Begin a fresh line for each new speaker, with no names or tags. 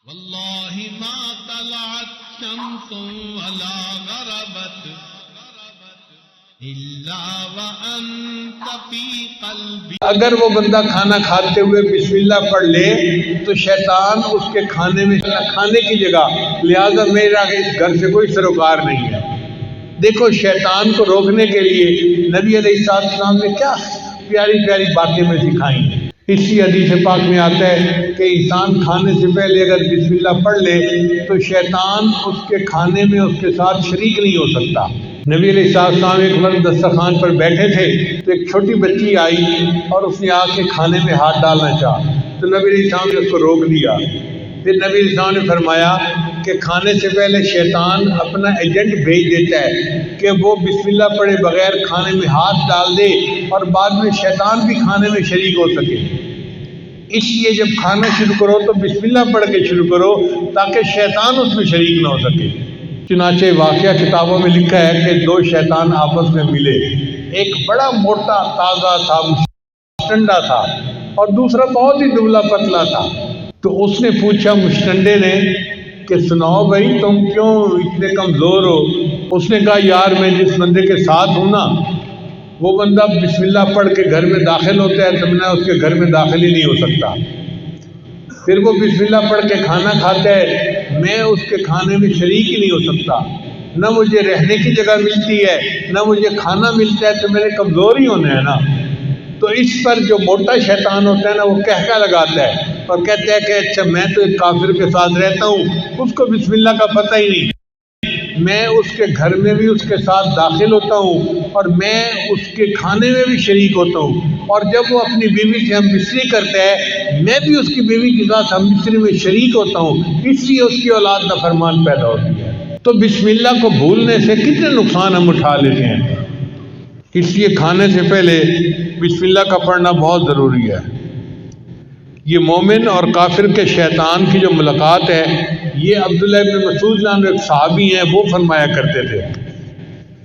واللہ ما طلعت شمس ولا غربت الا وانت فی قلبی.
اگر وہ بندہ کھانا کھاتے ہوئے بسم اللہ پڑھ لے تو شیطان اس کے کھانے میں کھانے کی جگہ، لہذا میرا اس گھر سے کوئی سروکار نہیں ہے. دیکھو شیطان کو روکنے کے لیے نبی علیہ السلام نے کیا پیاری پیاری باتیں میں سکھائی ہیں. اسی حدیث پاک میں آتا ہے کہ انسان کھانے سے پہلے اگر بسم اللہ پڑھ لے تو شیطان اس کے کھانے میں اس کے ساتھ شریک نہیں ہو سکتا. نبی علیہ السلام ایک وقت دسترخوان پر بیٹھے تھے تو ایک چھوٹی بچی آئی اور اس نے آ کے کھانے میں ہاتھ ڈالنا چاہا تو نبی علیہ السلام نے اس کو روک دیا. پھر نبی علیہ السلام نے فرمایا کہ کھانے سے پہلے شیطان اپنا ایجنٹ بھیج دیتا ہے کہ وہ بسم اللہ پڑھے بغیر کھانے میں ہاتھ ڈال دے اور بعد میں شیطان بھی کھانے میں شریک ہو سکے. اس لیے جب کھانا شروع کرو تو بسم اللہ پڑھ کے شروع کرو تاکہ شیطان اس میں شریک نہ ہو سکے. چنانچہ واقعہ کتابوں میں لکھا ہے کہ دو شیطان آپس میں ملے. ایک بڑا موٹا تازہ تھا، مشٹنڈا تھا، اور دوسرا بہت ہی دبلا پتلا تھا. تو اس نے پوچھا مشٹنڈے نے کہ سناؤ بھائی تم کیوں اتنے کمزور ہو؟ اس نے کہا یار میں جس بندے کے ساتھ ہوں نا وہ بندہ بسم اللہ پڑھ کے گھر میں داخل ہوتا ہے تو میں اس کے گھر میں داخل ہی نہیں ہو سکتا. پھر وہ بسم اللہ پڑھ کے کھانا کھاتا ہے، میں اس کے کھانے میں شریک ہی نہیں ہو سکتا. نہ مجھے رہنے کی جگہ ملتی ہے نہ مجھے کھانا ملتا ہے، تو میرے کمزور ہی ہونے ہیں نا. تو اس پر جو موٹا شیطان ہوتا ہے نا وہ کہکا لگاتا ہے اور کہتا ہے کہ اچھا میں تو ایک کافر کے ساتھ رہتا ہوں، اس کو بسم اللہ کا پتہ ہی نہیں، میں اس کے گھر میں بھی اس کے ساتھ داخل ہوتا ہوں اور میں اس کے کھانے میں بھی شریک ہوتا ہوں، اور جب وہ اپنی بیوی سے ہم مصری کرتا ہے میں بھی اس کی بیوی کے ساتھ ہم مصری میں شریک ہوتا ہوں، اس لیے اس کی اولاد نافرمان پیدا ہوتی ہے. تو بسم اللہ کو بھولنے سے کتنے نقصان ہم اٹھا لیتے ہیں. اس لیے کھانے سے پہلے بسم اللہ کا پڑھنا بہت ضروری ہے. یہ مومن اور کافر کے شیطان کی جو ملاقات ہے، یہ عبداللہ ابن مسعود نام ایک صحابی ہیں وہ فرمایا کرتے تھے